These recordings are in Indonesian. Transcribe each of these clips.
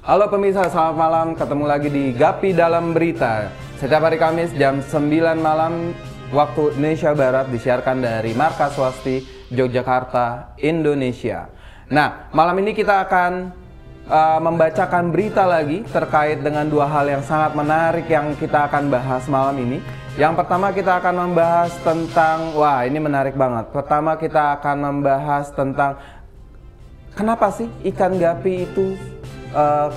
Halo pemirsa, selamat malam. Ketemu lagi di Gapi Dalam Berita. Setiap hari Kamis jam 9 malam waktu Indonesia Barat disiarkan dari Markas Swasti Yogyakarta, Indonesia. Nah, malam ini kita akan membacakan berita lagi terkait dengan dua hal yang sangat menarik yang kita akan bahas malam ini. Yang pertama kita akan membahas tentang, wah ini menarik banget. Pertama kita akan membahas tentang kenapa sih ikan gapi itu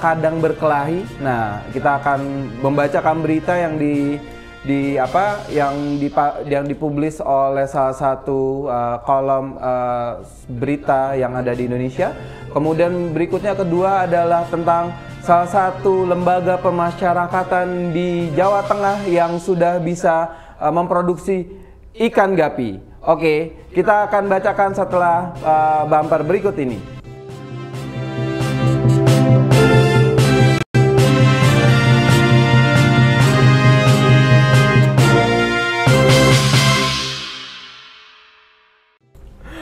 kadang berkelahi. Nah, kita akan membacakan berita yang yang dipublis oleh salah satu kolom berita yang ada di Indonesia. Kemudian berikutnya kedua adalah tentang salah satu lembaga pemasyarakatan di Jawa Tengah yang sudah bisa memproduksi ikan gapi. Oke, kita akan bacakan setelah bumper berikut ini.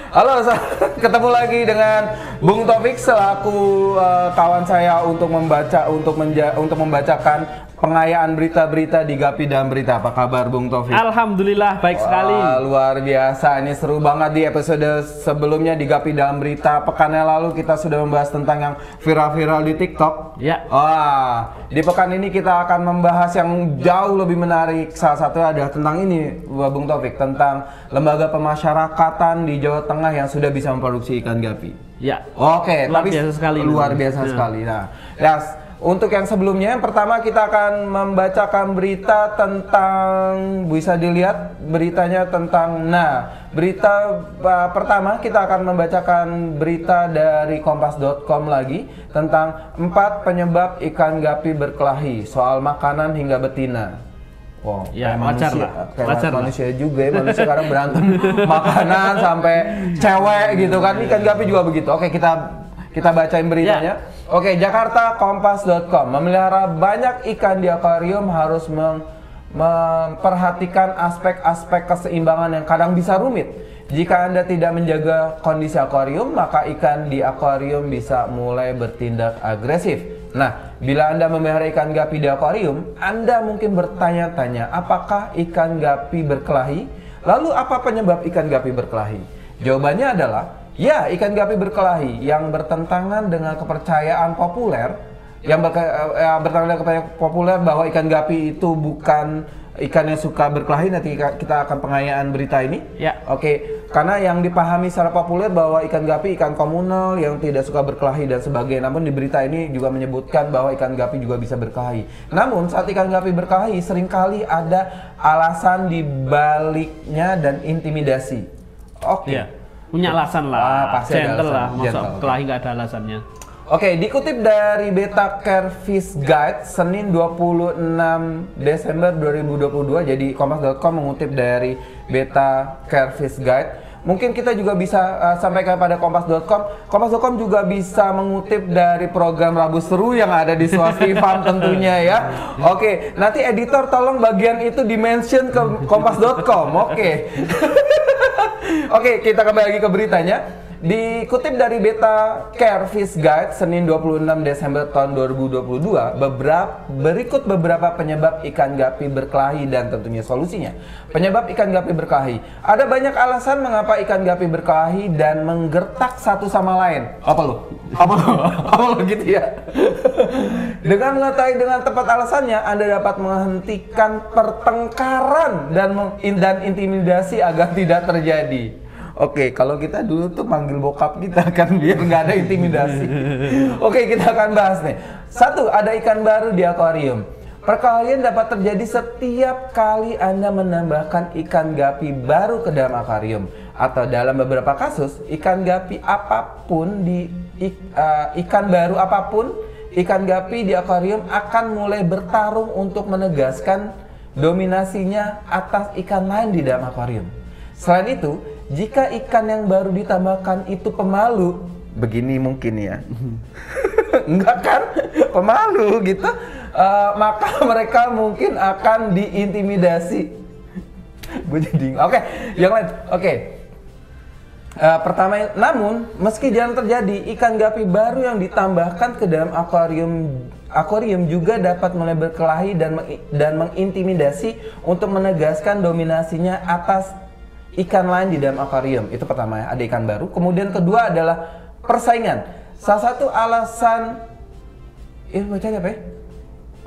Halo, ketemu lagi dengan Bung Taufik selaku kawan saya untuk membacakan pengayaan berita-berita di Gapi Dalam Berita. Apa kabar Bung Taufik? Alhamdulillah baik sekali. Luar biasa, ini seru banget di episode sebelumnya di Gapi Dalam Berita. Pekan yang lalu kita sudah membahas tentang yang viral-viral di TikTok. Ya. Di pekan ini kita akan membahas yang jauh lebih menarik. Salah satunya adalah tentang ini, Bung Taufik, tentang lembaga pemasyarakatan di Jawa Tengah yang sudah bisa memproduksi ikan gapi. Ya. Oke, luar biasa sekali. Luar biasa sekali. Nah, untuk yang sebelumnya, yang pertama kita akan membacakan berita tentang, bisa dilihat beritanya tentang, berita pertama kita akan membacakan berita dari kompas.com lagi tentang 4 penyebab ikan gapi berkelahi, soal makanan hingga betina. Wow, ya, wajar manusia juga ya, manusia sekarang berantem makanan sampai cewek gitu kan, ikan gapi juga begitu. Oke, kita bacain beritanya. Oke, Jakarta, kompas.com. Memelihara banyak ikan di akuarium harus memperhatikan aspek-aspek keseimbangan yang kadang bisa rumit. Jika Anda tidak menjaga kondisi akuarium, maka ikan di akuarium bisa mulai bertindak agresif. Nah, bila Anda memelihara ikan gapi di akuarium, Anda mungkin bertanya-tanya, apakah ikan gapi berkelahi? Lalu apa penyebab ikan gapi berkelahi? Jawabannya adalah, ya, ikan gapi berkelahi yang bertentangan dengan kepercayaan populer, bertentangan dengan kepercayaan populer bahwa ikan gapi itu bukan ikan yang suka berkelahi. Nanti kita akan pengayaan berita ini. Ya. Oke, karena yang dipahami secara populer bahwa ikan gapi ikan komunal yang tidak suka berkelahi dan sebagainya. Namun di berita ini juga menyebutkan bahwa ikan gapi juga bisa berkelahi. Namun saat ikan gapi berkelahi seringkali ada alasan di baliknya dan intimidasi. Oke. Ya. Punya alasan lah, pasti gentle lah, masa kelahi nggak ada alasannya. Oke, dikutip dari Beta Care Fish Guide Senin 26 Desember 2022, jadi kompas.com mengutip dari Beta Care Fish Guide. Mungkin kita juga bisa sampaikan pada kompas.com. Kompas.com juga bisa mengutip dari program Rabu Seru yang ada di Swasti Farm tentunya ya. Oke, nanti editor tolong bagian itu di-mention ke kompas.com. Oke. Oke, kita kembali lagi ke beritanya. Dikutip dari Beta Care Fish Guide Senin 26 Desember tahun 2022, berikut beberapa penyebab ikan gapi berkelahi dan tentunya solusinya. Penyebab ikan gapi berkelahi. Ada banyak alasan mengapa ikan gapi berkelahi dan menggertak satu sama lain. Apa lo gitu ya? Dengan mengetahui dengan tepat alasannya, Anda dapat menghentikan pertengkaran dan intimidasi agar tidak terjadi. Oke, kalau kita dulu tuh manggil bokap kita kan biar nggak ada intimidasi. Oke, kita akan bahas nih. 1. Ada ikan baru di akuarium. Perkelahian dapat terjadi setiap kali Anda menambahkan ikan gapi baru ke dalam akuarium. Atau dalam beberapa kasus, ikan gapi apapun ikan baru apapun, ikan gapi di akuarium akan mulai bertarung untuk menegaskan dominasinya atas ikan lain di dalam akuarium. Selain itu, jika ikan yang baru ditambahkan itu pemalu, begini mungkin ya, enggak kan, pemalu gitu, maka mereka mungkin akan diintimidasi. Gue jadi, oke, yang lain, oke. Pertama, namun meski jarang terjadi, ikan gapi baru yang ditambahkan ke dalam akuarium juga dapat mulai berkelahi dan mengintimidasi untuk menegaskan dominasinya atas ikan lain di dalam akuarium. Itu pertama ya, ada ikan baru. Kemudian kedua adalah persaingan. Salah satu alasan bacanya apa ya?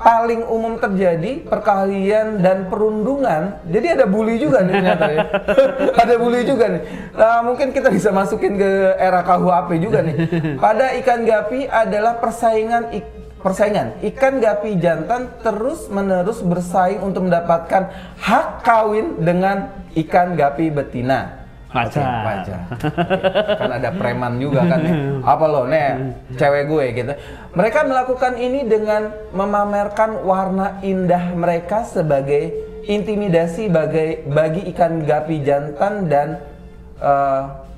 Paling umum terjadi perkelahian dan perundungan. Jadi ada bully juga nih ternyata ya. Ada bully juga nih. Nah, mungkin kita bisa masukin ke era KUHP juga nih. Pada ikan gapi adalah persaingan. Ikan gapi jantan terus-menerus bersaing untuk mendapatkan hak kawin dengan ikan gapi betina. Wajar. Kan ada preman juga kan nih. Apa lo nih cewek gue gitu. Mereka melakukan ini dengan memamerkan warna indah mereka sebagai intimidasi bagi ikan gapi jantan dan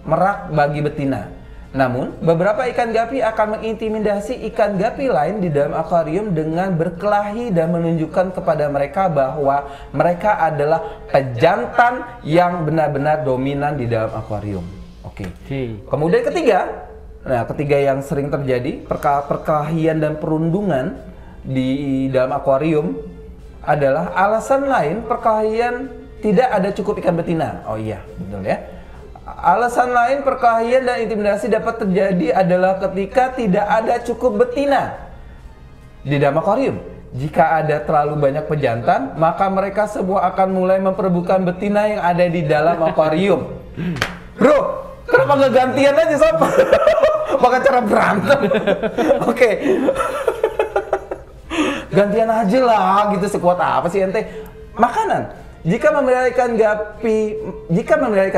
merak bagi betina. Namun, beberapa ikan gapi akan mengintimidasi ikan gapi lain di dalam akuarium dengan berkelahi dan menunjukkan kepada mereka bahwa mereka adalah pejantan yang benar-benar dominan di dalam akuarium. Oke. Kemudian ketiga yang sering terjadi, perkelahian dan perundungan di dalam akuarium adalah alasan lain perkelahian tidak ada cukup ikan betina. Oh iya, betul ya. Alasan lain perkelahian dan intimidasi dapat terjadi adalah ketika tidak ada cukup betina di dalam akuarium. Jika ada terlalu banyak pejantan, maka mereka semua akan mulai memperebutkan betina yang ada di dalam akuarium. Bro, kenapa nggak gantian aja sob? Pakai cara berantem. Oke. Gantian aja lah gitu, sekuat apa sih ente? Makanan. Jika memelihara ikan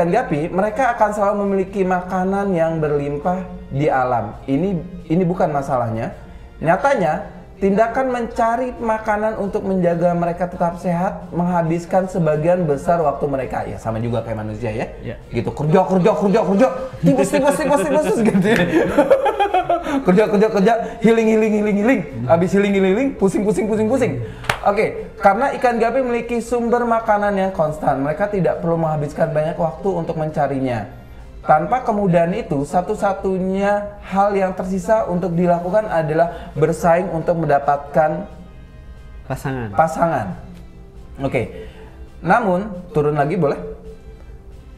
gapi, mereka akan selalu memiliki makanan yang berlimpah di alam. Ini bukan masalahnya. Nyatanya, tindakan mencari makanan untuk menjaga mereka tetap sehat menghabiskan sebagian besar waktu mereka. Ya sama juga kayak manusia ya. Gitu, kerja. Tipus gitu. Kerja, healing. Habis healing, pusing. Oke, karena ikan gapi memiliki sumber makanan yang konstan, mereka tidak perlu menghabiskan banyak waktu untuk mencarinya. Tanpa kemudahan itu, satu-satunya hal yang tersisa untuk dilakukan adalah bersaing untuk mendapatkan pasangan. Oke. Namun, turun lagi boleh?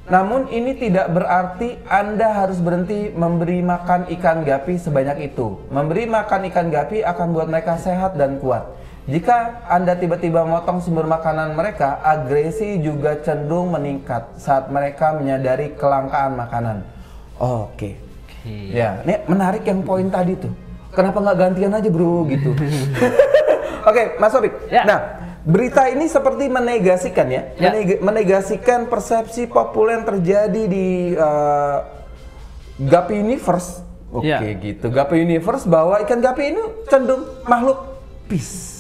Namun ini tidak berarti Anda harus berhenti memberi makan ikan gapi sebanyak itu. Memberi makan ikan gapi akan buat mereka sehat dan kuat. Jika Anda tiba-tiba memotong sumber makanan mereka, agresi juga cenderung meningkat saat mereka menyadari kelangkaan makanan. Oke. Ya, ini menarik yang poin tadi tuh. Kenapa nggak gantian aja bro gitu? Oke, Mas Opik. Ya. Nah, berita ini seperti menegasikan ya, menegasikan persepsi populer yang terjadi di Gapi Universe. Oke, gitu. Gapi Universe bahwa ikan gapi ini cenderung makhluk peace.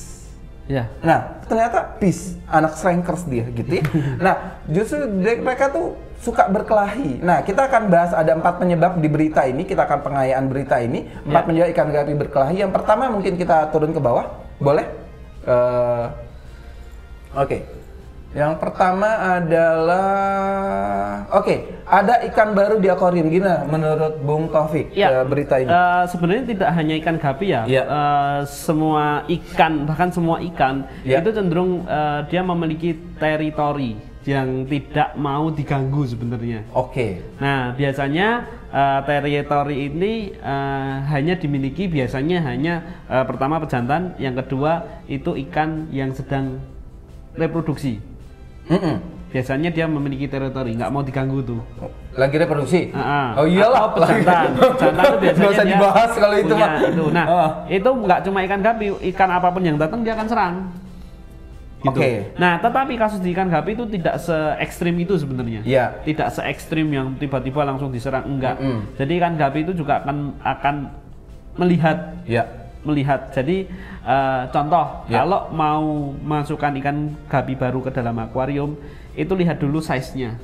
Nah, ternyata peace, anak slankers dia gitu ya. Nah, justru mereka tuh suka berkelahi. Nah, kita akan bahas ada 4 penyebab di berita ini. Kita akan pengayaan berita ini. 4 penyebab ikan gapi berkelahi. Yang pertama mungkin kita turun ke bawah, boleh? Oke. Yang pertama adalah ada ikan baru di akuarium. Gimana menurut Bung Taufik berita ini? Sebenarnya tidak hanya ikan gapi ya. Semua ikan, bahkan semua ikan itu cenderung dia memiliki teritori yang tidak mau diganggu sebenarnya. Nah, biasanya teritori ini hanya dimiliki pertama pejantan, yang kedua itu ikan yang sedang reproduksi. Biasanya dia memiliki teritori, nggak mau diganggu tuh. Lagi reproduksi? Oh Atau iyalah. pejantan tuh biasanya nggak usah dibahas kalau itu mah. Nah, itu nggak cuma ikan gapi, ikan apapun yang datang dia akan serang. Gitu. Nah, tetapi kasus di ikan gapi itu tidak se-ekstrim itu sebenarnya. Tidak se-ekstrim yang tiba-tiba langsung diserang, enggak. Jadi ikan gapi itu juga akan melihat. Jadi contoh, kalau mau masukkan ikan gapi baru ke dalam akuarium, itu lihat dulu size-nya.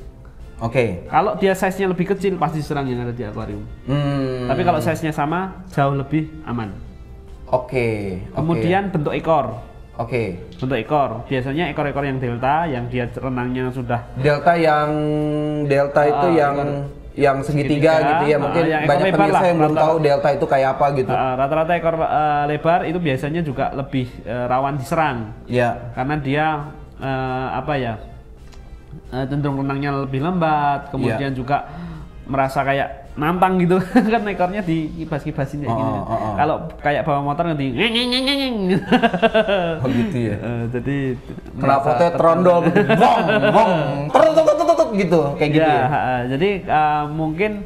Kalau dia size-nya lebih kecil, pasti serang yang ada di akuarium. Tapi kalau size-nya sama, jauh lebih aman. Kemudian bentuk ekor. Bentuk ekor, biasanya ekor-ekor yang delta, yang dia renangnya sudah delta itu yang yang segitiga gitu ya, mungkin banyak pemirsa yang belum tahu delta itu kayak apa gitu. Rata-rata ekor lebar itu biasanya juga lebih rawan diserang. Ya. Karena dia cenderung renangnya lebih lembat, kemudian juga merasa kayak nantang gitu kan ekornya dikibas-kibasin kayak gini. Kalau kayak bawa motor nanti ngeng. Oh gitu ya. Jadi knalpotnya trondol gitu, bong, tutut gitu, kayak gitu ya. Jadi mungkin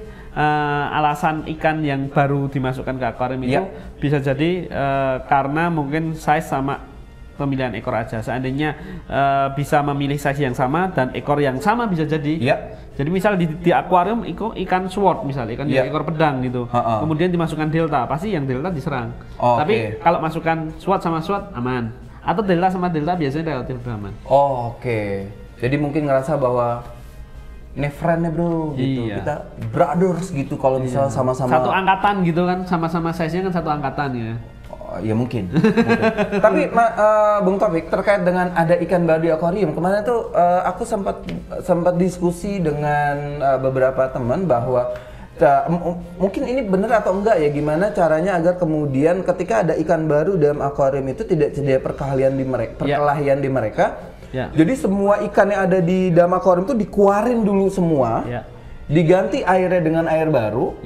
alasan ikan yang baru dimasukkan ke akuarium itu bisa jadi karena mungkin size sama pemilihan ekor aja. Seandainya bisa memilih size yang sama dan ekor yang sama bisa jadi. Jadi misal di akuarium ikan sword misalnya, ikan ekor pedang gitu. Kemudian dimasukkan delta, pasti yang delta diserang. Tapi kalau masukkan sword sama sword aman. Atau delta sama delta biasanya relatif aman. Jadi mungkin ngerasa bahwa ini friend-nya bro gitu. Kita brothers gitu kalau misalnya sama-sama satu angkatan gitu kan, sama-sama size-nya kan satu angkatan ya. Ya mungkin. Tapi Bung Taufik, terkait dengan ada ikan baru di akuarium, kemarin tuh aku sempat diskusi dengan beberapa teman bahwa mungkin ini benar atau enggak ya, gimana caranya agar kemudian ketika ada ikan baru dalam akuarium itu tidak terjadi perkelahian di mereka. Jadi semua ikan yang ada di dalam akuarium itu dikeluarin dulu semua, diganti airnya dengan air baru.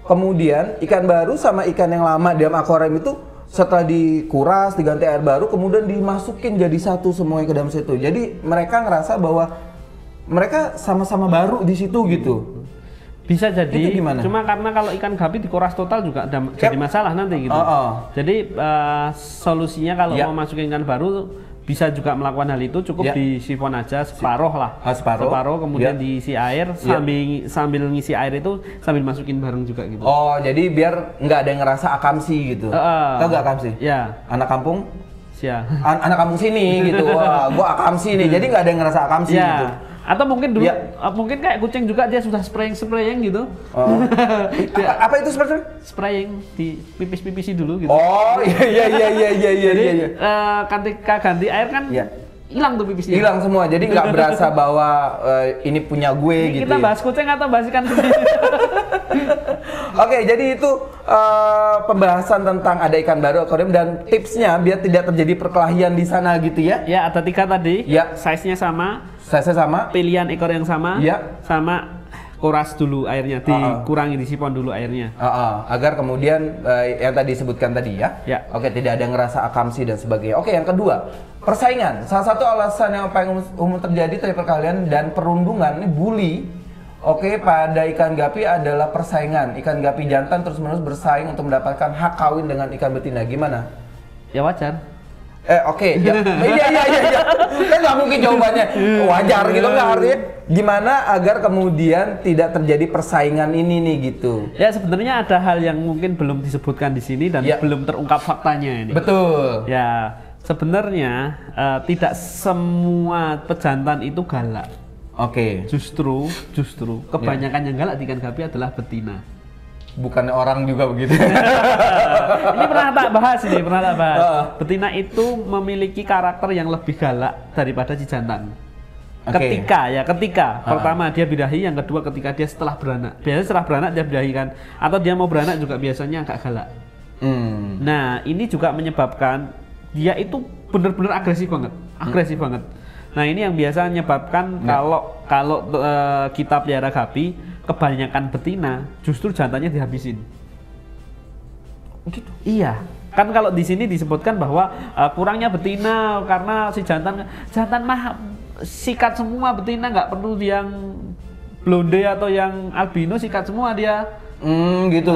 Kemudian ikan baru sama ikan yang lama dalam akuarium itu setelah dikuras, diganti air baru, kemudian dimasukin jadi satu semuanya ke dalam situ. Jadi mereka ngerasa bahwa mereka sama-sama baru di situ gitu. Bisa jadi, cuma karena kalau ikan gapi dikuras total juga ada jadi masalah nanti gitu. Jadi solusinya kalau mau masukin ikan baru bisa juga melakukan hal itu, cukup disifon aja separuh lah, separuh kemudian diisi air, sambil ngisi air itu sambil masukin bareng juga gitu. Jadi biar nggak ada yang ngerasa akamsi gitu. Tahu nggak akamsi? Anak kampung? Anak kampung sini gitu. Wah, gua akamsi nih. Jadi nggak ada yang ngerasa akamsi gitu. Atau mungkin dulu mungkin kayak kucing juga dia sudah spraying gitu. Apa itu spraying di pipis-pipisi dulu gitu. Iya. Ketika ganti air kan hilang tuh pipisnya. Hilang semua. Jadi nggak berasa bahwa ini punya gue gitu. Kita bahas kucing atau bahas ikan sendiri? Oke, jadi itu pembahasan tentang ada ikan baru akuarium dan tipsnya biar tidak terjadi perkelahian di sana gitu ya. Ya, ada 3 tadi. Size-nya sama. Pilihan ekor yang sama. Sama kuras dulu airnya, dikurangi, disipon dulu airnya. Agar kemudian yang tadi disebutkan tadi ya. Oke, tidak ada yang ngerasa akamsi dan sebagainya. Oke, yang kedua, persaingan. Salah satu alasan yang paling umum terjadi dari perkelahian dan perundungan ini bully. Oke, pada ikan gapi adalah persaingan. Ikan gapi jantan terus-menerus bersaing untuk mendapatkan hak kawin dengan ikan betina. Gimana? Ya wajar. Oke. Iya. Kan nggak mungkin jawabannya wajar gitu, nggak, artinya gimana agar kemudian tidak terjadi persaingan ini nih gitu. Ya sebenarnya ada hal yang mungkin belum disebutkan di sini dan belum terungkap faktanya ini. Betul. Ya sebenarnya tidak semua pejantan itu galak. Justru kebanyakan yang galak di ikan gapi adalah betina. Bukan orang juga begitu. Ini pernah tak bahas. Betina itu memiliki karakter yang lebih galak daripada si jantan. Ketika pertama dia birahi, yang kedua ketika dia setelah beranak. Biasanya setelah beranak dia birahi kan, atau dia mau beranak juga biasanya agak galak. Nah, ini juga menyebabkan dia itu benar-benar agresif banget. Nah, ini yang biasa menyebabkan kalau kita pelihara gapi, kebanyakan betina justru jantannya dihabisin. Gitu. Iya. Kan kalau di sini disebutkan bahwa kurangnya betina karena si jantan mah sikat semua betina, nggak perlu yang blonde atau yang albino, sikat semua dia. Gitu.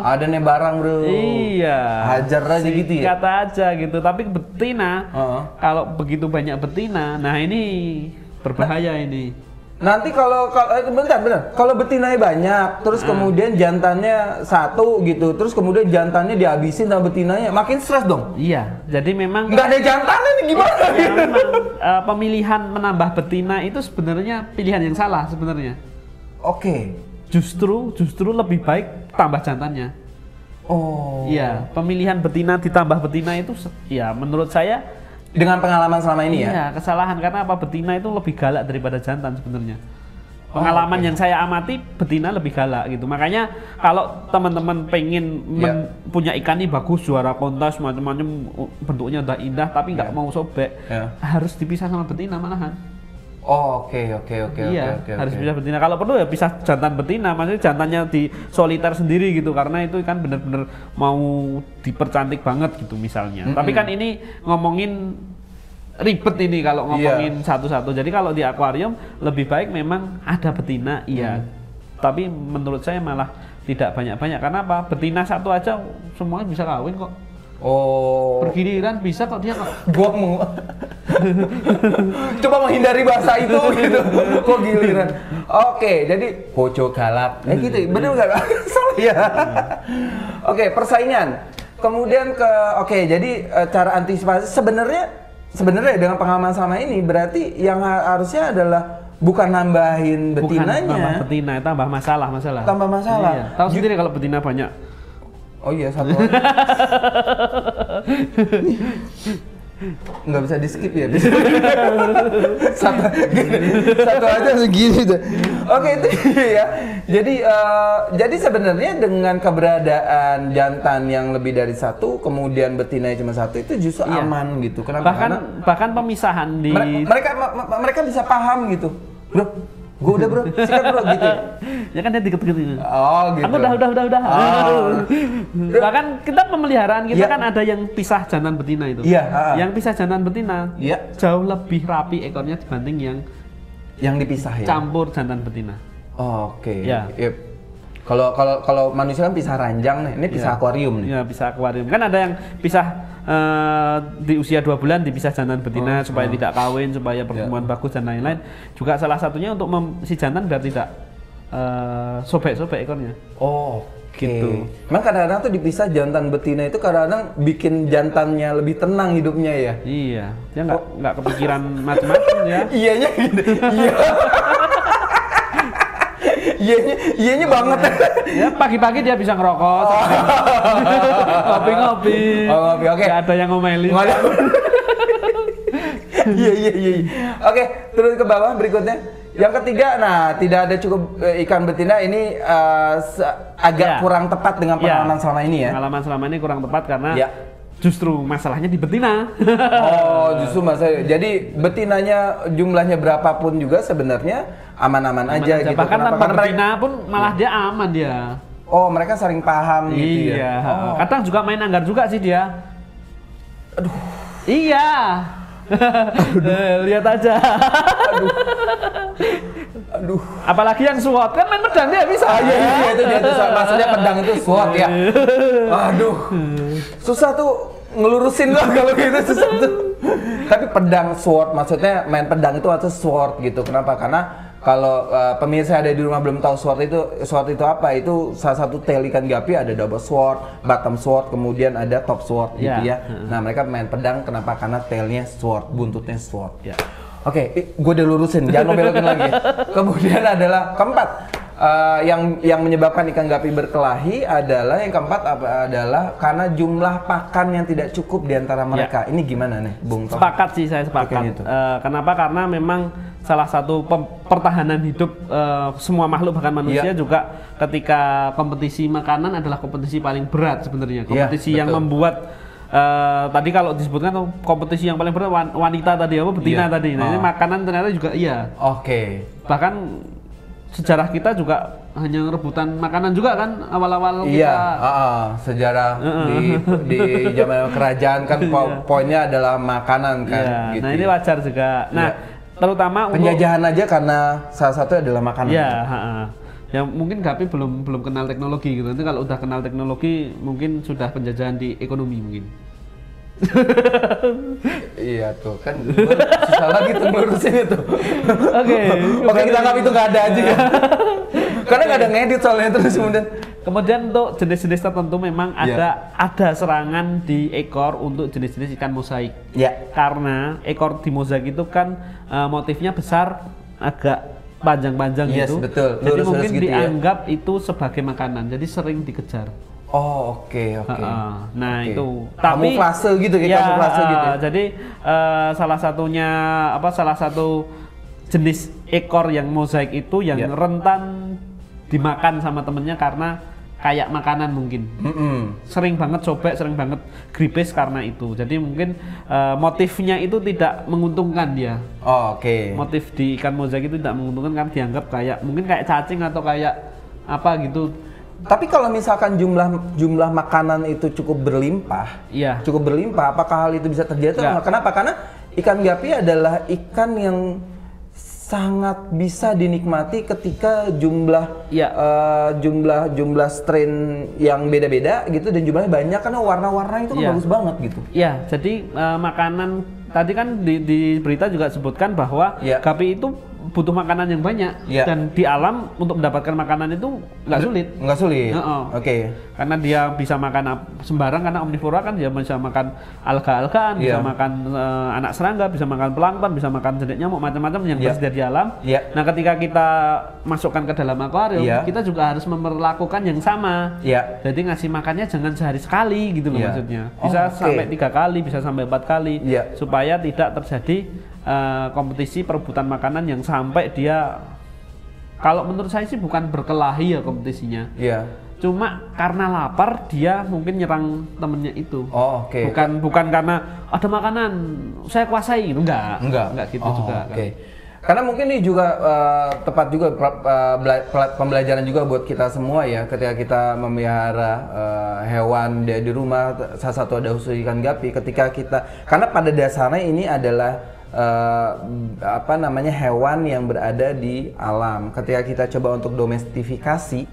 Ada nih barang bro. Iya. Hajar aja gitu ya. Kata aja gitu. Tapi betina, kalau begitu banyak betina, nah ini berbahaya ini. Nanti kalau bentar. Kalau betinanya banyak, terus kemudian jantannya satu gitu, terus kemudian jantannya dihabisin sama betinanya, makin stres dong. Iya. Jadi memang nggak ada jantannya nih gimana? Ya, memang pemilihan menambah betina itu sebenarnya pilihan yang salah sebenarnya. Justru lebih baik tambah jantannya. Iya, pemilihan betina ditambah betina itu ya menurut saya dengan pengalaman selama ini ya. Iya, kesalahan karena apa, betina itu lebih galak daripada jantan sebenarnya. Pengalaman yang saya amati, betina lebih galak gitu. Makanya kalau teman-teman pengen punya ikan ini bagus, juara kontes macam-macam, bentuknya udah indah tapi nggak mau sobek, harus dipisah sama betina malahan. Oke. Harus pisah betina. Kalau perlu ya pisah jantan betina, maksudnya jantannya di soliter sendiri gitu, karena itu kan bener-bener mau dipercantik banget gitu misalnya. Tapi kan ini ngomongin ribet ini kalau ngomongin satu-satu. Jadi kalau di akuarium lebih baik memang ada betina, tapi menurut saya malah tidak banyak-banyak. Karena apa? Betina satu aja semuanya bisa kawin kok. Bergiliran bisa kok dia kok. Gua mau coba menghindari bahasa itu gitu. Kok giliran. Oke, jadi poco galak. Gitu, bener nggak? Salah ya. Oke, persaingan. Kemudian jadi cara antisipasi sebenarnya dengan pengalaman sama ini berarti yang harusnya adalah bukan nambahin betinanya. Bukan tambah betina, tambah masalah. Tambah masalah. Iya. Tahu sendiri kalau betina banyak. Oh iya, satu. Nggak bisa di skip ya. satu aja segini tuh. Oke, itu ya. Jadi sebenarnya dengan keberadaan jantan yang lebih dari satu, kemudian betina cuma satu, itu justru aman gitu. Kenapa? Bahkan pemisahan di mereka bisa paham gitu, bro. Gue udah bro, sikat bro gitu. Ya kan dia deket-deket gitu. Oh gitu. Aku udah. Bahkan kita pemeliharaan kita kan ada yang pisah jantan betina itu. Iya. Yang pisah jantan betina jauh lebih rapi ekornya dibanding yang dipisah ya. Campur jantan betina. Oke. Ya. Yep. Kalau manusia kan pisah ranjang nih, ini pisah akuarium nih. Iya, pisah akuarium. Kan ada yang pisah di usia 2 bulan dipisah jantan betina supaya tidak kawin, supaya pertumbuhan bagus dan lain-lain. Juga salah satunya untuk si jantan biar tidak sobek-sobek ekornya. Gitu. Memang kadang-kadang tuh dipisah jantan betina itu kadang-kadang bikin jantannya lebih tenang hidupnya ya. Iya, dia nggak kepikiran macam-macam ya. Iyanya gitu. Iyanya banget. Ya pagi-pagi dia bisa ngerokok, ngopi-ngopi. Oke. Gak ada yang ngomelin. Iya. Oke, terus ke bawah berikutnya. Yang ketiga, tidak ada cukup ikan betina ini agak kurang tepat dengan pengalaman selama ini ya. Pengalaman selama ini kurang tepat karena justru masalahnya di betina. Justru masalah. Jadi betinanya jumlahnya berapapun juga sebenarnya aman-aman aja gitu. Bahkan tanpa betina pun malah dia aman dia. Mereka saling paham gitu ya. Kadang juga main anggar juga sih dia. Aduh. Iya. Lihat aja. Aduh. Apalagi yang SWOT kan main pedang dia bisa. Iya itu dia tuh maksudnya pedang itu SWOT ya. Aduh. Susah tuh ngelurusin loh kalau gitu susah tuh. Tapi pedang SWOT maksudnya main pedang itu atau SWOT gitu. Kenapa? Karena kalau pemirsa ada di rumah belum tahu SWOT itu apa? Itu salah satu tail ikan gapi ada double sword, bottom sword, kemudian ada top sword gitu ya. Nah, mereka main pedang kenapa? Karena tailnya sword, buntutnya sword. Oke, gue udah lurusin, jangan belokin lagi. Kemudian adalah keempat, yang menyebabkan ikan gapi berkelahi adalah yang keempat adalah karena jumlah pakan yang tidak cukup di antara mereka. Ini gimana nih, Bung Tom? Sepakat sih, saya sepakat. Kenapa? Karena memang salah satu pertahanan hidup semua makhluk bahkan manusia juga ketika kompetisi makanan adalah kompetisi paling berat sebenarnya. Kompetisi yang membuat tadi kalau disebutkan kompetisi yang paling berat wanita tadi betina tadi. Nah, ini makanan ternyata juga Bahkan sejarah kita juga hanya rebutan makanan juga kan awal-awal kita. Sejarah di zaman kerajaan kan poinnya adalah makanan kan. Gitu. Nah, ini wajar juga. Nah, terutama penjajahan aja karena salah satunya adalah makanan. Ya mungkin gapi belum kenal teknologi gitu. Nanti kalau udah kenal teknologi mungkin sudah penjajahan di ekonomi mungkin. Iya tuh kan susah lagi tuh ngurusin itu. Oke, kita anggap itu nggak ada aja ya. Karena nggak ada ngedit soalnya terus kemudian untuk jenis-jenis tertentu memang ada serangan di ekor untuk jenis-jenis ikan mosaik. Karena ekor di mosaik itu kan motifnya besar, agak panjang-panjang gitu. Betul. Jadi mungkin gitu dianggap itu sebagai makanan, jadi sering dikejar. Oke. Nah itu, tapi kamuflase gitu ya. Jadi salah satu jenis ekor yang mozaik itu yang rentan dimakan sama temennya karena kayak makanan mungkin. Sering banget sobek, sering banget gripes karena itu. Jadi mungkin motifnya itu tidak menguntungkan dia. Oke. Motif di ikan mozaik itu tidak menguntungkan karena dianggap kayak mungkin kayak cacing atau kayak apa gitu. Tapi kalau misalkan jumlah makanan itu cukup berlimpah, apakah hal itu bisa terjadi? Kenapa? Karena ikan gapi adalah ikan yang sangat bisa dinikmati ketika jumlah strain yang beda-beda gitu dan jumlahnya banyak karena warna-warna itu kan bagus banget gitu. Iya, jadi makanan tadi kan di berita juga sebutkan bahwa gapi itu butuh makanan yang banyak dan di alam untuk mendapatkan makanan itu nggak sulit. Oke. Karena dia bisa makan sembarang karena omnivora kan dia bisa makan alga-algaan, bisa makan anak serangga, bisa makan plankton, bisa makan jenis nyamuk macam-macam yang tersedia di alam. Nah, ketika kita masukkan ke dalam akuarium, kita juga harus memperlakukan yang sama. Jadi ngasih makannya jangan sehari sekali gitu loh maksudnya. Bisa sampai 3 kali, bisa sampai 4 kali supaya tidak terjadi kompetisi perebutan makanan yang sampai dia, kalau menurut saya sih bukan berkelahi ya kompetisinya. Cuma karena lapar dia mungkin nyerang temennya itu. Bukan karena ada makanan saya kuasai gitu, enggak gitu juga. Karena mungkin ini juga tepat juga pembelajaran juga buat kita semua ya, ketika kita memelihara hewan di rumah, salah satu ada khusus ikan gapi, ketika kita, karena pada dasarnya ini adalah hewan yang berada di alam. Ketika kita coba untuk domestifikasi,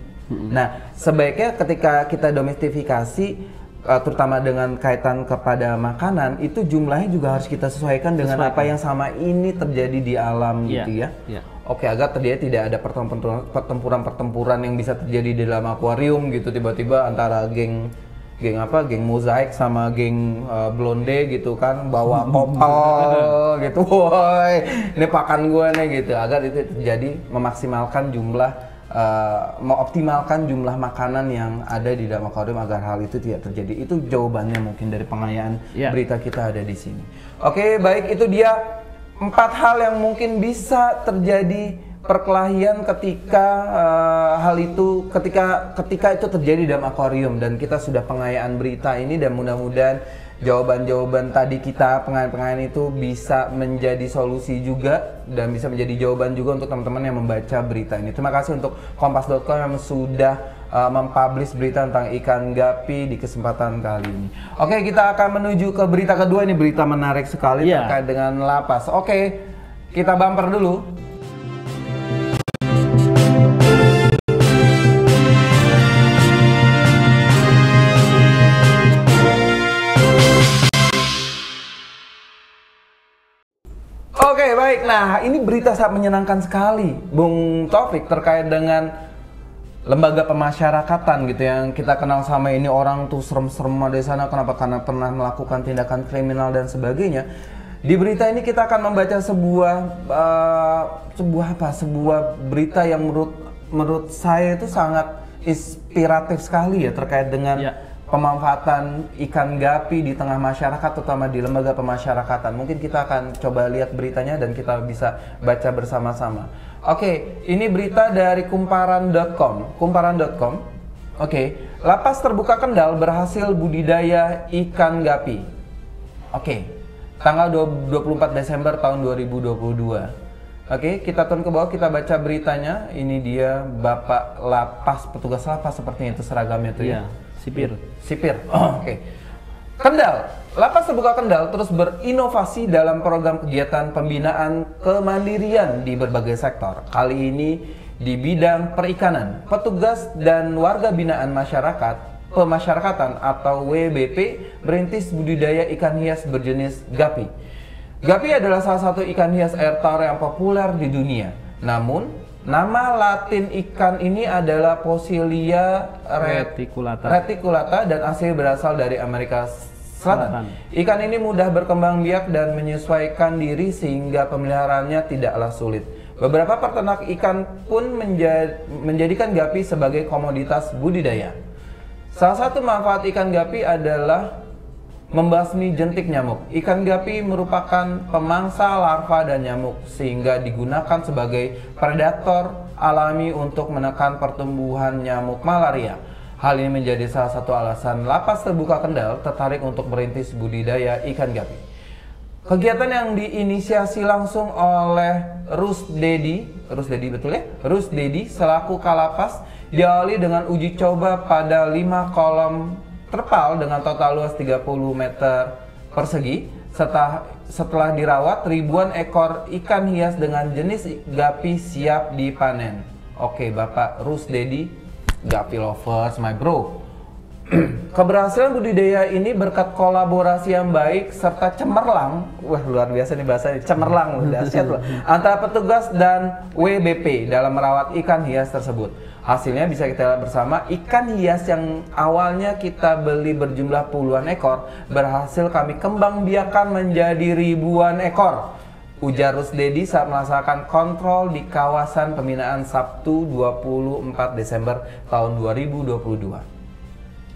nah sebaiknya ketika kita domestifikasi, terutama dengan kaitan kepada makanan, itu jumlahnya juga harus kita sesuaikan dengan apa yang sama ini terjadi di alam gitu ya. Oke, agar terjadi tidak ada pertempuran yang bisa terjadi di dalam akuarium gitu, tiba-tiba antara geng mozaik sama geng blonde gitu kan, bawa kopal gitu, woi ini pakan gue nih gitu, agar itu terjadi, memaksimalkan mengoptimalkan jumlah makanan yang ada di dalam akuarium agar hal itu tidak terjadi. Itu jawabannya mungkin dari pengayaan berita kita ada di sini. Oke, baik, itu dia 4 hal yang mungkin bisa terjadi perkelahian ketika ketika itu terjadi dalam akuarium, dan kita sudah pengayaan berita ini, dan mudah-mudahan jawaban-jawaban tadi kita pengayaan itu bisa menjadi solusi juga dan bisa menjadi jawaban juga untuk teman-teman yang membaca berita ini. Terima kasih untuk kompas.com yang sudah mempublish berita tentang ikan gapi di kesempatan kali ini. Oke, kita akan menuju ke berita kedua. Ini berita menarik sekali terkait dengan lapas. Oke, kita bumper dulu. Oke, baik. Nah, ini berita sangat menyenangkan sekali, Bung Taufik, terkait dengan lembaga pemasyarakatan gitu yang kita kenal sama ini. Orang tuh serem-serem di sana, kenapa? Karena pernah melakukan tindakan kriminal dan sebagainya. Di berita ini kita akan membaca sebuah berita yang menurut saya itu sangat inspiratif sekali ya, terkait dengan pemanfaatan ikan gapi di tengah masyarakat, terutama di lembaga pemasyarakatan. Mungkin kita akan coba lihat beritanya dan kita bisa baca bersama-sama. Oke, ini berita dari kumparan.com. Oke, lapas terbuka Kendal berhasil budidaya ikan gapi. Oke, tanggal 24 Desember tahun 2022. Oke, kita turun ke bawah, kita baca beritanya. Ini dia Bapak Lapas, petugas lapas sepertinya itu seragamnya tuh ya. Sipir. Oke. Kendal, Lapas Terbuka Kendal terus berinovasi dalam program kegiatan pembinaan kemandirian di berbagai sektor. Kali ini di bidang perikanan, petugas dan warga binaan pemasyarakatan atau WBP berintis budidaya ikan hias berjenis gapi. Gapi adalah salah satu ikan hias air tawar yang populer di dunia. Namun nama latin ikan ini adalah Posilia reticulata dan asli berasal dari Amerika Selatan. Ikan ini mudah berkembang biak dan menyesuaikan diri sehingga pemeliharaannya tidaklah sulit. Beberapa peternak ikan pun menjadikan gapi sebagai komoditas budidaya. Salah satu manfaat ikan gapi adalah membasmi jentik nyamuk. Ikan gapi merupakan pemangsa larva dan nyamuk sehingga digunakan sebagai predator alami untuk menekan pertumbuhan nyamuk malaria. Hal ini menjadi salah satu alasan Lapas Terbuka Kendal tertarik untuk merintis budidaya ikan gapi. Kegiatan yang diinisiasi langsung oleh Rusdedi betul ya? Rusdedi selaku Kalapas diawali dengan uji coba pada 5 kolom terpal dengan total luas 30 meter persegi. Setelah dirawat, ribuan ekor ikan hias dengan jenis gapi siap dipanen. Oke, Bapak Rusdedi, gapi lovers, my bro. Keberhasilan budidaya ini berkat kolaborasi yang baik serta cemerlang, wah luar biasa nih bahasanya, cemerlang, dahsyat loh, antara petugas dan WBP dalam merawat ikan hias tersebut. Hasilnya bisa kita lihat bersama, ikan hias yang awalnya kita beli berjumlah puluhan ekor, berhasil kami kembang biakan menjadi ribuan ekor. Ujar Rusdedi saat melaksanakan kontrol di kawasan pembinaan Sabtu 24 Desember tahun 2022.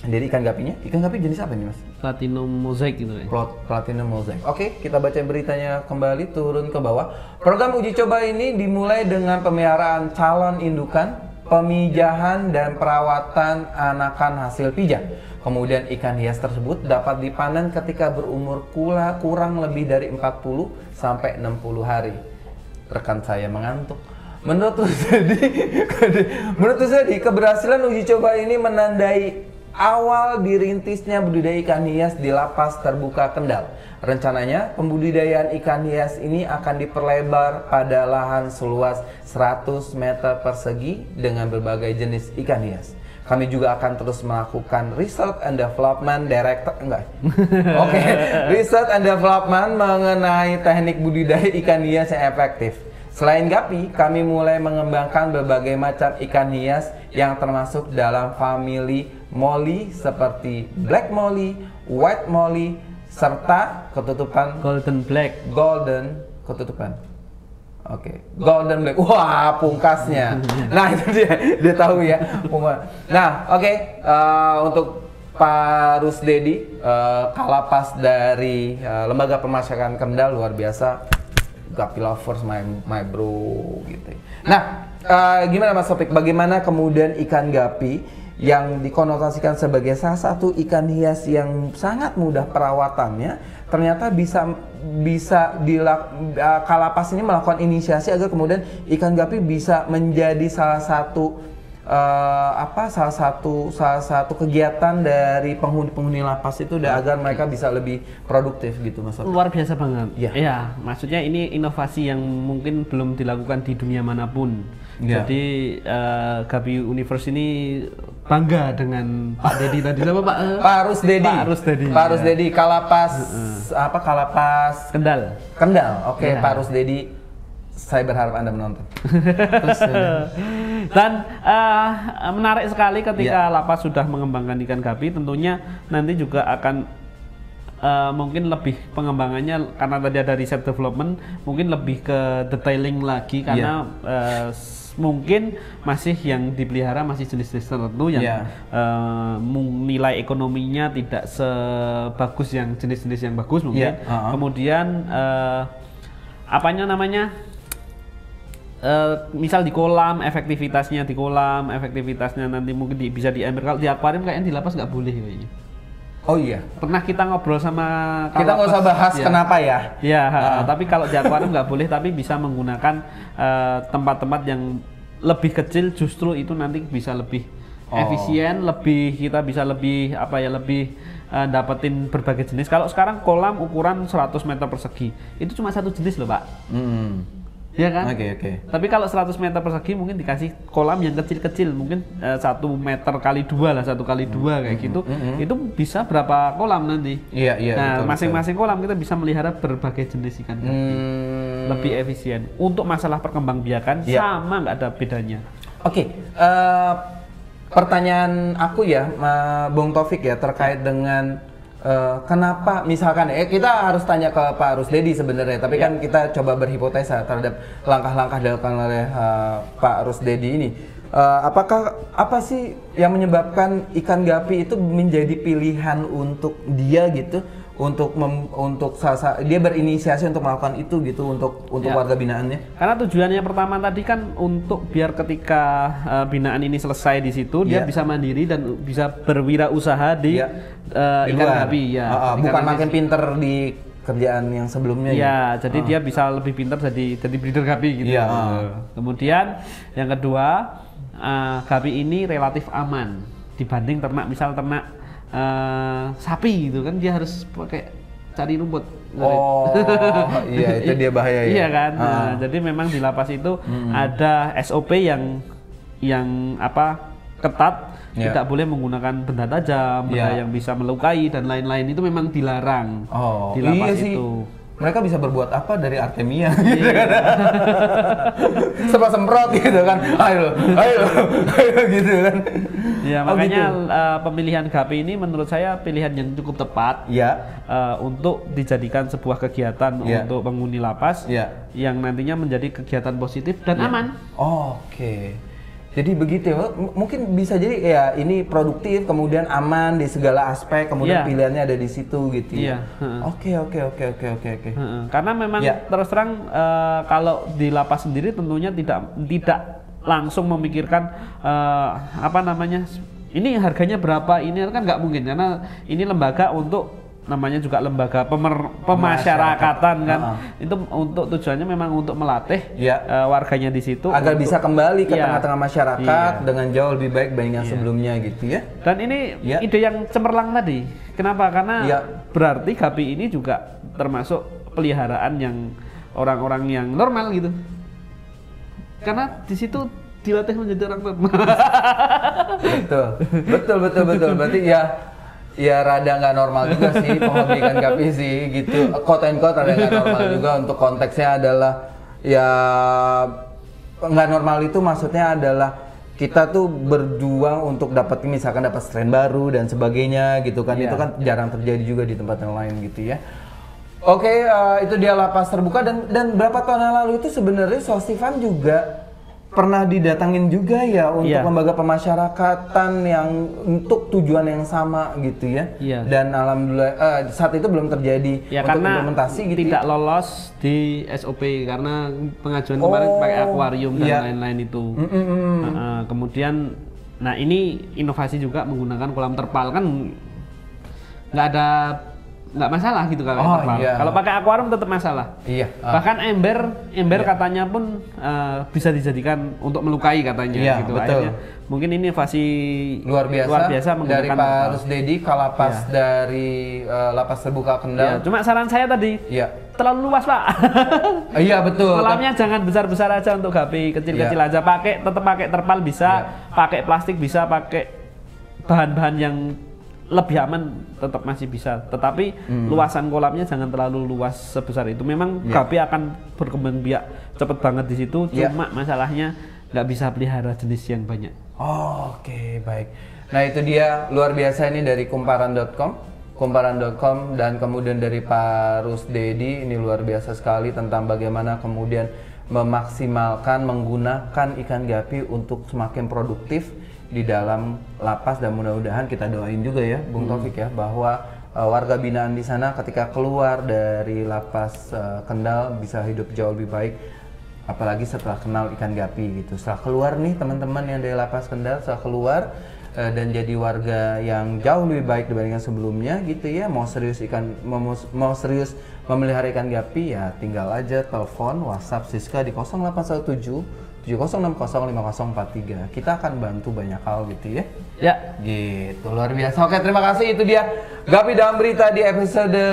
Jadi ikan gapi jenis apa nih Mas? Platinum mosaic gitu ya. Platinum mosaic. Oke, kita baca beritanya kembali, turun ke bawah. Program uji coba ini dimulai dengan pemeliharaan calon indukan, pemijahan dan perawatan anakan hasil pijat. Kemudian ikan hias tersebut dapat dipanen ketika berumur kurang lebih dari 40 sampai 60 hari. Rekan saya mengantuk. Menurut Rusdedi, keberhasilan uji coba ini menandai awal dirintisnya budidaya ikan hias di Lapas Terbuka Kendal. Rencananya pembudidayaan ikan hias ini akan diperlebar pada lahan seluas 100 meter persegi dengan berbagai jenis ikan hias. Kami juga akan terus melakukan research and development research and development mengenai teknik budidaya ikan hias yang efektif. Selain gapi, kami mulai mengembangkan berbagai macam ikan hias yang termasuk dalam famili molly seperti black molly, white molly, serta ketutupan golden black. Golden black. Wah, pungkasnya. Nah, itu dia tahu ya. Nah, untuk Pak Rusdedi, Kalapas dari Lembaga Pemasyarakatan Kendal, luar biasa. Gapi lovers, my bro gitu. Nah, gimana Mas Topik? Bagaimana kemudian ikan gapi yang dikonotasikan sebagai salah satu ikan hias yang sangat mudah perawatannya, ternyata Kalapas ini melakukan inisiasi agar kemudian ikan gapi bisa menjadi salah satu kegiatan dari penghuni lapas itu agar mereka bisa lebih produktif gitu Mas. Luar biasa banget. Ya, maksudnya ini inovasi yang mungkin belum dilakukan di dunia manapun. Ya. Jadi Gapi Universe ini bangga dengan Pak Dedi tadi, sama Pak Rusdedi. Kalapas Kendal. Oke, ya. Pak Rusdedi, saya berharap Anda menonton. Dan menarik sekali ketika Lapas sudah mengembangkan ikan gapi, tentunya nanti juga akan mungkin lebih pengembangannya, karena tadi ada riset development, mungkin lebih ke detailing lagi karena mungkin masih yang dipelihara masih jenis-jenis tertentu yang nilai ekonominya tidak sebagus yang jenis-jenis yang bagus mungkin. Kemudian misal di kolam, efektivitasnya nanti mungkin bisa di ember. Kalau di akuarium kayaknya di lapas nggak boleh kayaknya. Oh iya. Pernah kita ngobrol sama kita nggak usah bahas kenapa ya. Tapi kalau di akuarium nggak boleh, tapi bisa menggunakan tempat-tempat yang lebih kecil, justru itu nanti bisa lebih efisien, kita bisa lebih dapetin berbagai jenis. Kalau sekarang kolam ukuran 100 meter persegi, itu cuma satu jenis loh Pak. Ya kan? Oke. Tapi kalau 100 meter persegi mungkin dikasih kolam yang kecil-kecil, mungkin 1 meter kali 2 lah, 1 kali 2 kayak gitu. Itu bisa berapa kolam nanti? Iya. Nah, masing-masing kolam kita bisa melihara berbagai jenis ikan gapi. Lebih efisien. Untuk masalah perkembangbiakan sama, nggak ada bedanya. Oke. Pertanyaan aku ya, Bung Taufik ya, terkait dengan kenapa misalkan kita harus tanya ke Pak Rusdedi sebenarnya, tapi kan kita coba berhipotesa terhadap langkah-langkah dilakukan oleh Pak Rusdedi ini. Apa sih yang menyebabkan ikan gapi itu menjadi pilihan untuk dia gitu dia berinisiasi untuk melakukan itu gitu untuk warga binaannya? Karena tujuannya pertama tadi kan untuk biar ketika binaan ini selesai di situ dia bisa mandiri dan bisa berwirausaha di ikan gapi ya. Bukan makin pinter di kerjaan yang sebelumnya ya. Jadi dia bisa lebih pinter jadi breeder gapi gitu. Kemudian yang kedua, gapi ini relatif aman dibanding ternak, misal ternak sapi gitu kan, dia harus pakai cari rumput. Iya itu dia bahaya ya. Iya kan. Jadi memang di lapas itu ada SOP yang ketat, tidak boleh menggunakan benda tajam, benda yang bisa melukai dan lain-lain, itu memang dilarang di lapas itu. Mereka bisa berbuat apa dari Artemia gitu kan? Semprot gitu kan, ayo gitu kan. Ya makanya pemilihan gapi ini menurut saya pilihan yang cukup tepat untuk dijadikan sebuah kegiatan untuk penghuni lapas yang nantinya menjadi kegiatan positif dan aman. Jadi begitu ya, mungkin bisa jadi ya ini produktif, kemudian aman di segala aspek, kemudian pilihannya ada di situ gitu ya. Oke. Karena memang terus terang kalau di lapas sendiri tentunya tidak langsung memikirkan ini harganya berapa, ini kan nggak mungkin, karena ini lembaga untuk namanya juga lembaga pemasyarakatan kan. Itu untuk tujuannya memang untuk melatih warganya di situ agar bisa kembali ke tengah-tengah masyarakat dengan jauh lebih baik dibanding yang sebelumnya gitu ya. Dan ini ide yang cemerlang tadi. Kenapa? Karena berarti gapi ini juga termasuk peliharaan yang orang-orang yang normal gitu. Karena di situ dilatih menjadi orang normal. Betul. Berarti ya rada nggak normal juga sih penghobi ikan gapi sih gitu. Quote and quote rada nggak normal juga, untuk konteksnya adalah ya nggak normal itu maksudnya adalah kita tuh berjuang untuk misalkan dapat strain baru dan sebagainya gitu kan. Itu kan jarang terjadi juga di tempat yang lain gitu ya. Oke, itu dia lapas terbuka dan berapa tahun yang lalu itu sebenarnya Sostifan juga pernah didatangin juga ya untuk lembaga pemasyarakatan yang untuk tujuan yang sama gitu ya. Dan alhamdulillah saat itu belum terjadi untuk implementasi gitu. Tidak lolos di SOP karena pengajuan kemarin pakai akuarium dan lain-lain itu. Kemudian ini inovasi juga menggunakan kolam terpal, kan nggak masalah gitu kalau terpal. Kalau pakai akuarium tetap masalah. Bahkan ember katanya pun bisa dijadikan untuk melukai katanya gitu. Betul. Akhirnya mungkin ini inovasi luar biasa dari Pak Rusdedi Kalapas dari lapas terbuka Kendal. Cuma saran saya tadi terlalu luas Pak. Betul. Kolamnya jangan besar-besar aja untuk gapi, kecil-kecil aja. Tetap pakai terpal bisa, pakai plastik bisa, pakai bahan-bahan yang lebih aman tetap masih bisa, tetapi luasan kolamnya jangan terlalu luas sebesar itu. Memang gapi akan berkembang biak cepet banget di situ, cuma masalahnya nggak bisa pelihara jenis yang banyak. Oke, baik. Nah itu dia luar biasa ini dari kumparan.com dan kemudian dari Pak Rusdedi, ini luar biasa sekali tentang bagaimana kemudian memaksimalkan menggunakan ikan gapi untuk semakin produktif di dalam lapas, dan mudah-mudahan kita doain juga ya Bung Taufik ya bahwa warga binaan di sana ketika keluar dari lapas Kendal bisa hidup jauh lebih baik, apalagi setelah kenal ikan gapi gitu. Setelah keluar nih teman-teman yang dari lapas Kendal, setelah keluar dan jadi warga yang jauh lebih baik dibandingkan sebelumnya gitu ya, mau serius memelihara ikan gapi ya tinggal aja telepon WhatsApp Siska di 0817 70605043. Kita akan bantu banyak hal gitu ya. Gitu, luar biasa. Oke, terima kasih. Itu dia Gapi Dalam Berita di episode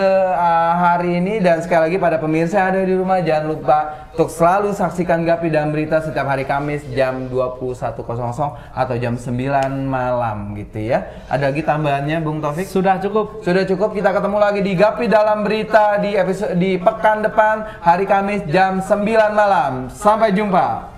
hari ini. Dan sekali lagi pada pemirsa yang ada di rumah, jangan lupa untuk selalu saksikan Gapi Dalam Berita setiap hari Kamis jam 21.00 atau jam 9 malam gitu ya. Ada lagi tambahannya Bung Taufik? Sudah cukup. Kita ketemu lagi di Gapi Dalam Berita di pekan depan hari Kamis jam 9 malam. Sampai jumpa.